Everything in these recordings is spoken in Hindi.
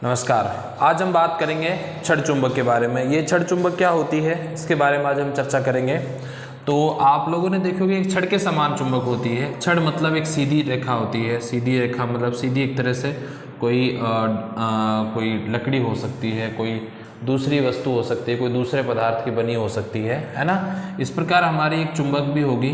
नमस्कार। आज हम बात करेंगे छड़ चुंबक के बारे में। ये छड़ चुंबक क्या होती है इसके बारे में आज हम चर्चा करेंगे। तो आप लोगों ने देखोगे एक छड़ के समान चुंबक होती है। छड़ मतलब एक सीधी रेखा होती है। सीधी रेखा मतलब सीधी एक तरह से कोई लकड़ी हो सकती है, कोई दूसरी वस्तु हो सकती है, कोई दूसरे पदार्थ की बनी हो सकती है ना। इस प्रकार हमारी एक चुंबक भी होगी।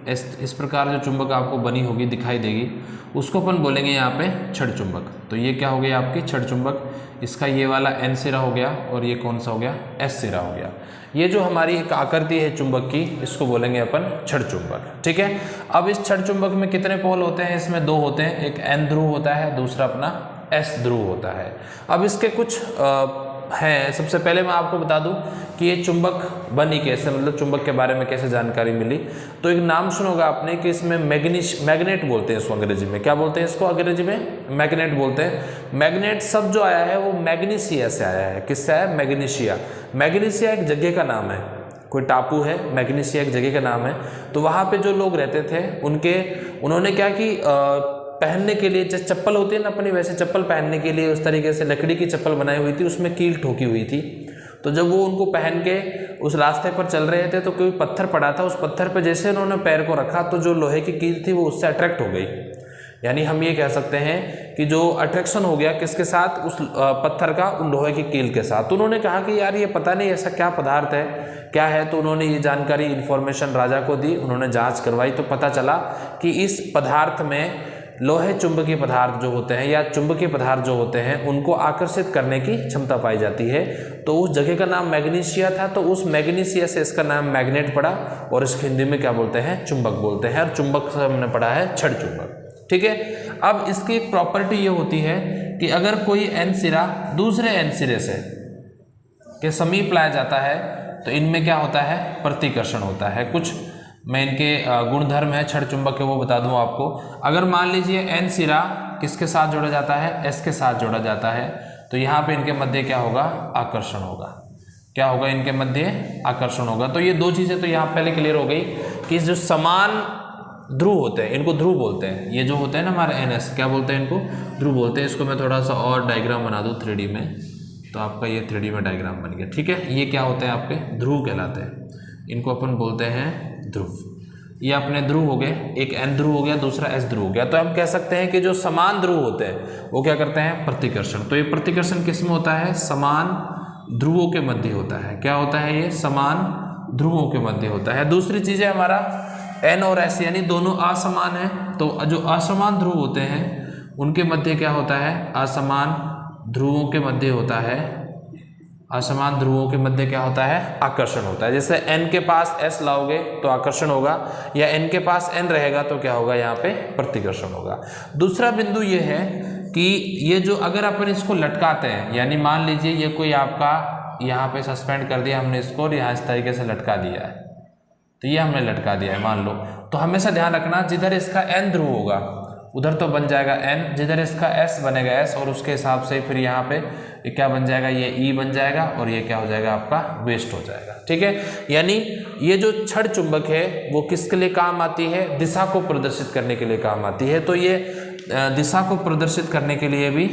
इस प्रकार जो चुंबक आपको बनी होगी दिखाई देगी उसको अपन बोलेंगे यहाँ पे छड़ चुंबक। तो ये क्या हो गया आपकी छड़ चुंबक। इसका ये वाला N सिरा हो गया और ये कौन सा हो गया S सिरा हो गया। ये जो हमारी एक आकृति है चुंबक की इसको बोलेंगे अपन छड़ चुंबक। ठीक है। अब इस छड़ चुंबक में कितने पोल होते हैं? इसमें दो होते हैं, एक N ध्रुव होता है, दूसरा अपना S ध्रुव होता है। अब इसके कुछ हैं। सबसे पहले मैं आपको बता दूं कि ये चुंबक बनी कैसे, मतलब चुंबक के बारे में कैसे जानकारी मिली। तो एक नाम सुनोगा आपने कि इसमें मैग्नेट बोलते हैं इसको अंग्रेजी में। क्या बोलते हैं इसको अंग्रेजी में? मैग्नेट बोलते हैं। मैग्नेट शब्द जो आया है वो मैग्नीशिया से आया है। किससे आया? मैग्नीशिया। मैग्नीशिया एक जगह का नाम है, कोई टापू है। मैग्नीशिया एक जगह का नाम है। तो वहाँ पे जो लोग रहते थे उन्होंने क्या कि पहनने के लिए जैसे चप्पल होती है ना अपनी, वैसे चप्पल पहनने के लिए उस तरीके से लकड़ी की चप्पल बनाई हुई थी, उसमें कील ठोकी हुई थी। तो जब वो उनको पहन के उस रास्ते पर चल रहे थे तो कोई पत्थर पड़ा था, उस पत्थर पे जैसे उन्होंने पैर को रखा तो जो लोहे की कील थी वो उससे अट्रैक्ट हो गई। यानी हम ये कह सकते हैं कि जो अट्रैक्शन हो गया किसके साथ? उस पत्थर का उन लोहे की कील के साथ। तो उन्होंने कहा कि यार ये पता नहीं ऐसा क्या पदार्थ है, क्या है। तो उन्होंने ये जानकारी इन्फॉर्मेशन राजा को दी। उन्होंने जांच करवाई तो पता चला कि इस पदार्थ में लोहे चुंबकीय पदार्थ जो होते हैं या चुंबकीय पदार्थ जो होते हैं उनको आकर्षित करने की क्षमता पाई जाती है। तो उस जगह का नाम मैग्नीशिया था, तो उस मैग्नीशिया से इसका नाम मैग्नेट पड़ा और इसको हिंदी में क्या बोलते हैं? चुंबक बोलते हैं। और चुंबक से हमने पढ़ा है छड़ चुंबक। ठीक है। अब इसकी एक प्रॉपर्टी ये होती है कि अगर कोई N सिरा दूसरे N सिरे से के समीप लाया जाता है तो इनमें क्या होता है? प्रतिकर्षण होता है। कुछ मैं इनके गुणधर्म है छड़ चुंबक के वो बता दूं आपको। अगर मान लीजिए N सिरा किसके साथ जोड़ा जाता है? S के साथ जोड़ा जाता है तो यहाँ पे इनके मध्य क्या होगा? आकर्षण होगा। क्या होगा? इनके मध्य आकर्षण होगा। तो ये दो चीज़ें तो यहाँ पहले क्लियर हो गई कि जो समान ध्रुव होते हैं इनको ध्रुव बोलते हैं। ये जो होते हैं ना हमारे NS, क्या बोलते हैं इनको? ध्रुव बोलते हैं। इसको मैं थोड़ा सा और डायग्राम बना दूँ 3D में, तो आपका ये 3D में डायग्राम बन गया। ठीक है। ये क्या होते हैं? आपके ध्रुव कहलाते हैं। इनको अपन बोलते हैं ध्रुव। ये अपने ध्रुव हो गए, एक N ध्रुव हो गया, दूसरा S ध्रुव हो गया। तो हम कह सकते हैं कि जो समान ध्रुव होते हैं वो क्या करते हैं? प्रतिकर्षण। तो ये प्रतिकर्षण किस में होता है? समान ध्रुवों के मध्य होता है। क्या होता है? ये समान ध्रुवों के मध्य होता है। दूसरी चीज़ है हमारा N और S यानी दोनों असमान है। तो जो असमान ध्रुव होते हैं उनके मध्य क्या होता है? असमान ध्रुवों के मध्य होता है। असमान ध्रुवों के मध्य क्या होता है? आकर्षण होता है। जैसे N के पास S लाओगे तो आकर्षण होगा, या N के पास N रहेगा तो क्या होगा? यहाँ पे प्रतिकर्षण होगा। दूसरा बिंदु ये है कि ये जो अगर अपन इसको लटकाते हैं, यानी मान लीजिए ये कोई आपका यहाँ पे सस्पेंड कर दिया हमने इसको और यहाँ इस तरीके से लटका दिया है, तो ये हमने लटका दिया है मान लो, तो हमेशा ध्यान रखना जिधर इसका N ध्रुव होगा उधर तो बन जाएगा N, जिधर इसका S बनेगा S, और उसके हिसाब से फिर यहाँ पे ये क्या बन जाएगा? ये E बन जाएगा और ये क्या हो जाएगा? आपका वेस्ट हो जाएगा। ठीक है। यानी ये जो छड़ चुंबक है वो किसके लिए काम आती है? दिशा को प्रदर्शित करने के लिए काम आती है। तो ये दिशा को प्रदर्शित करने के लिए भी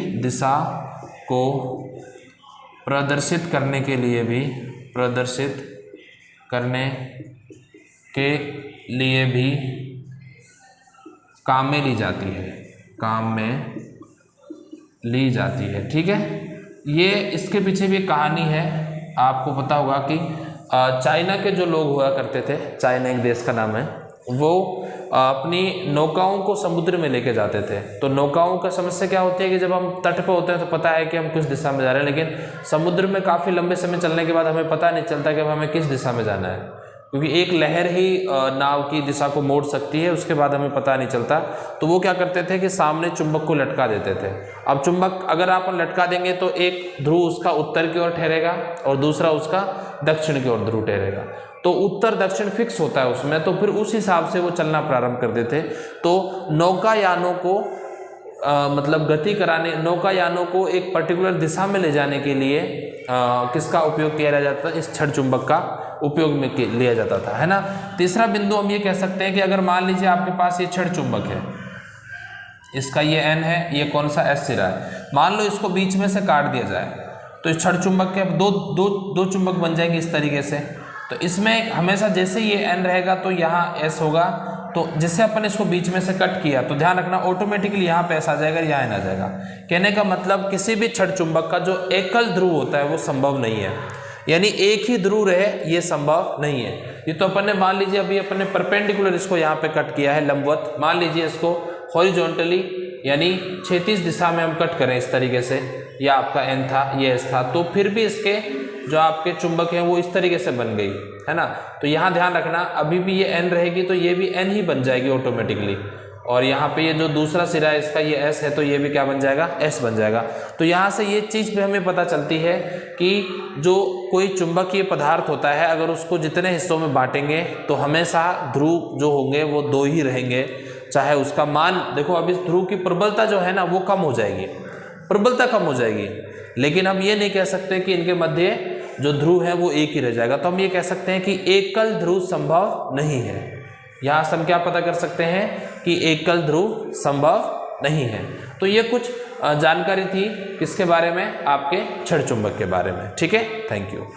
काम में ली जाती है। ठीक है। ये इसके पीछे भी कहानी है। आपको पता होगा कि चाइना के जो लोग हुआ करते थे, चाइना एक देश का नाम है, वो अपनी नौकाओं को समुद्र में लेके जाते थे। तो नौकाओं का समस्या क्या होती है कि जब हम तट पे होते हैं तो पता है कि हम किस दिशा में जा रहे हैं, लेकिन समुद्र में काफ़ी लंबे समय चलने के बाद हमें पता नहीं चलता कि अब हमें किस दिशा में जाना है, क्योंकि एक लहर ही नाव की दिशा को मोड़ सकती है, उसके बाद हमें पता नहीं चलता। तो वो क्या करते थे कि सामने चुंबक को लटका देते थे। अब चुंबक अगर आप लटका देंगे तो एक ध्रुव उसका उत्तर की ओर ठहरेगा और दूसरा उसका दक्षिण की ओर ध्रुव ठहरेगा। तो उत्तर दक्षिण फिक्स होता है उसमें, तो फिर उस हिसाब से वो चलना प्रारंभ कर देते। तो नौकायानों को मतलब गति कराने, नौकायानों को एक पर्टिकुलर दिशा में ले जाने के लिए किसका उपयोग किया जाता था? इस छड़ चुंबक का उपयोग में लिया जाता था, है ना। तीसरा बिंदु हम ये कह सकते हैं कि अगर मान लीजिए आपके पास ये छड़ चुंबक है, इसका ये n है, ये कौन सा s सिरा है। मान लो इसको बीच में से काट दिया जाए तो इस क्षण चुंबक के दो चुंबक बन जाएंगे इस तरीके से। तो इसमें हमेशा जैसे ये n रहेगा तो यहाँ s होगा, तो जिससे अपन इसको बीच में से कट किया तो ध्यान रखना ऑटोमेटिकली यहाँ पे s आ जाएगा, यहाँ n आ जाएगा। कहने का मतलब किसी भी क्षण चुंबक का जो एकल ध्रुव होता है वो संभव नहीं है, यानी एक ही ध्रुव रहे ये संभव नहीं है। ये तो अपन ने मान लीजिए अभी अपन ने परपेंडिकुलर इसको यहाँ पे कट किया है लंबवत, मान लीजिए इसको हॉरिजॉन्टली यानी क्षैतिज दिशा में हम कट करें इस तरीके से, या आपका n था ये s था, तो फिर भी इसके जो आपके चुंबक हैं वो इस तरीके से बन गई है ना। तो यहाँ ध्यान रखना अभी भी ये n रहेगी तो ये भी n ही बन जाएगी ऑटोमेटिकली, और यहाँ पे ये जो दूसरा सिरा है इसका ये s है तो ये भी क्या बन जाएगा, s बन जाएगा। तो यहाँ से ये चीज़ भी हमें पता चलती है कि जो कोई चुंबकीय पदार्थ होता है अगर उसको जितने हिस्सों में बांटेंगे तो हमेशा ध्रुव जो होंगे वो दो ही रहेंगे, चाहे उसका मान देखो। अब इस ध्रुव की प्रबलता जो है ना वो कम हो जाएगी, प्रबलता कम हो जाएगी, लेकिन हम ये नहीं कह सकते कि इनके मध्य जो ध्रुव है वो एक ही रह जाएगा। तो हम ये कह सकते हैं कि एकल ध्रुव संभव नहीं है। यहाँ से हम क्या पता कर सकते हैं कि एकल ध्रुव संभव नहीं है। तो ये कुछ जानकारी थी किसके बारे में, आपके क्षण चुंबक के बारे में। ठीक है, थैंक यू।